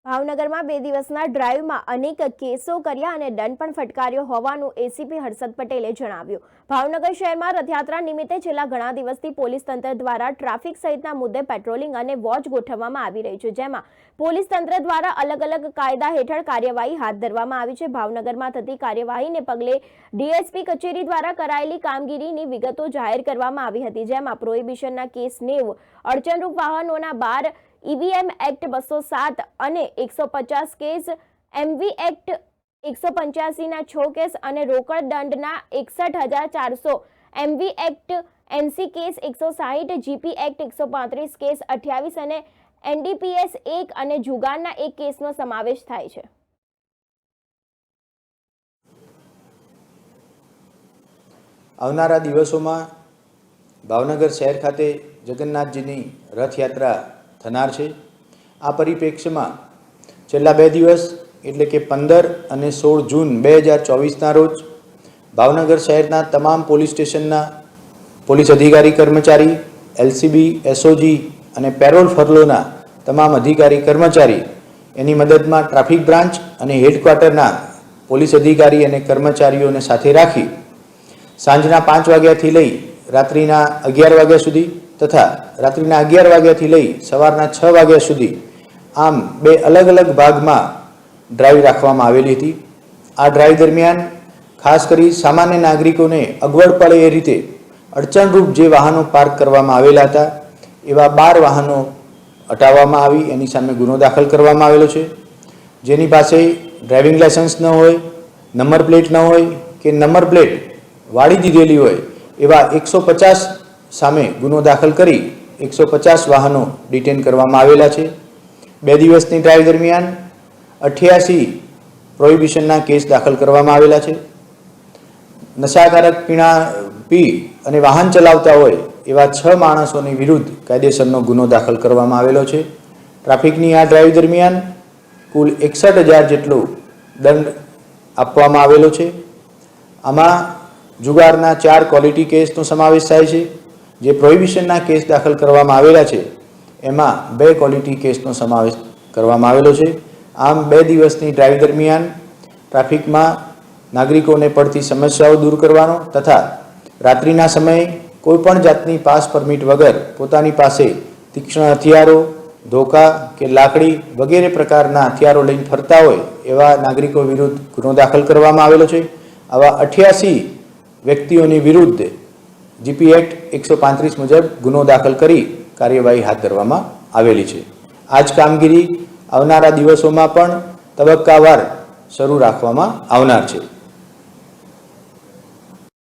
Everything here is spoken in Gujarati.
ભાવનગરમાં 2 દિવસના ડ્રાઈવમાં અનેક કેસો કર્યા અને દંડ પણ ફટકાર્યો હોવાનું એસીપી હર્ષદ પટેલે જણાવ્યું। ભાવનગર શહેરમાં રથયાત્રા નિમિત્તે છેલ્લા ઘણા દિવસથી પોલીસ તંત્ર દ્વારા ટ્રાફિક સહિતના મુદ્દે પેટ્રોલિંગ અને વોચ ગોઠવવામાં આવી રહી છે, જેમાં પોલીસ તંત્ર દ્વારા અલગ અલગ કાયદા હેઠળ કાર્યવાહી હાથ ધરવામાં આવી છે। ભાવનગરમાં થતી કાર્યવાહીને પગલે ડીએસપી કચેરી દ્વારા કરાયેલી કામગીરીની વિગતો જાહેર કરવામાં આવી હતી, જેમાં પ્રોહિબિશનના કેસ 90, અડચણરૂપ વાહનોના 12, ईवीएम एक्ट 207 અને 150 केस, एमवी एक्ट 185 ના 6 केस અને રોકડ દંડના 61,400, MV act NC case 160, GP act 135 case 28 અને एनडीपीएस 1 અને જુગારના 1 કેસનો સમાવેશ થાય છે। આવનારા દિવસોમાં ભાવનગર શહેર ખાતે જગન્નાથજીની રથયાત્રા થનાર છે। આ પરિપ્રેક્ષ્યમાં છેલ્લા 2 દિવસ એટલે કે 15 અને 16 જૂન 2024ના રોજ ભાવનગર શહેરના તમામ પોલીસ સ્ટેશનના પોલીસ અધિકારી કર્મચારી, એલસીબી, એસઓજી અને પેરોલ ફરલોના તમામ અધિકારી કર્મચારી એની મદદમાં ટ્રાફિક બ્રાન્ચ અને હેડક્વાર્ટરના પોલીસ અધિકારી અને કર્મચારીઓને સાથે રાખી સાંજના 5 વાગ્યાથી લઈ રાત્રિના 11 વાગ્યા સુધી તથા રાત્રિના 11 વાગ્યાથી લઈ સવારના 6 વાગ્યા સુધી આમ 2 અલગ અલગ ભાગમાં ડ્રાઈવ રાખવામાં આવેલી હતી। આ ડ્રાઈવ દરમિયાન ખાસ કરી સામાન્ય નાગરિકોને અગવડ પડે એ રીતે અડચણરૂપ જે વાહનો પાર્ક કરવામાં આવેલા હતા એવા 12 વાહનો હટાવવામાં આવી એની સામે ગુનો દાખલ કરવામાં આવેલો છે। જેની પાસે ડ્રાઇવિંગ લાયસન્સ ન હોય, નંબર પ્લેટ ન હોય કે નંબર પ્લેટ વાળી દીધેલી હોય એવા 150 સામે ગુનો દાખલ કરી 150 વાહનો ડિટેન કરવામાં આવેલા છે। 2 દિવસની ડ્રાઈવ દરમિયાન 88 પ્રોહિબિશનના કેસ દાખલ કરવામાં આવેલા છે। નશાકારક પીણા પી અને વાહન ચલાવતા હોય એવા 6 માણસોની વિરુદ્ધ કાયદેસરનો ગુનો દાખલ કરવામાં આવેલો છે। ટ્રાફિકની આ ડ્રાઈવ દરમિયાન કુલ 61,000 જેટલો દંડ આપવામાં આવેલો છે। આમાં જુગારના 4 ક્વોલિટી કેસનો સમાવેશ થાય છે। જે પ્રોહિબિશનના કેસ દાખલ કરવામાં આવેલા છે એમાં 2 ક્વોલિટી કેસનો સમાવેશ કરવામાં આવેલો છે। આમ 2 દિવસની ડ્રાઈવ દરમિયાન ટ્રાફિકમાં નાગરિકોને પડતી સમસ્યાઓ દૂર કરવાનો તથા રાત્રિના સમયે કોઈપણ જાતની પાસ પરમિટ વગર પોતાની પાસે તીક્ષ્ણ હથિયારો, ધોકા કે લાકડી વગેરે પ્રકારના હથિયારો લઈને ફરતા હોય એવા નાગરિકો વિરુદ્ધ ગુનો દાખલ કરવામાં આવેલો છે। આવા 88 વ્યક્તિઓની વિરુદ્ધ जीपी एक्ट 135 मुजब गुनो दाखल करी कार्यवाही हाथ धरवामां आवेली छे। आज कामगीरी आवनारा दिवसोमां पण तबक्कावार शरू राखवामां आवनार छे।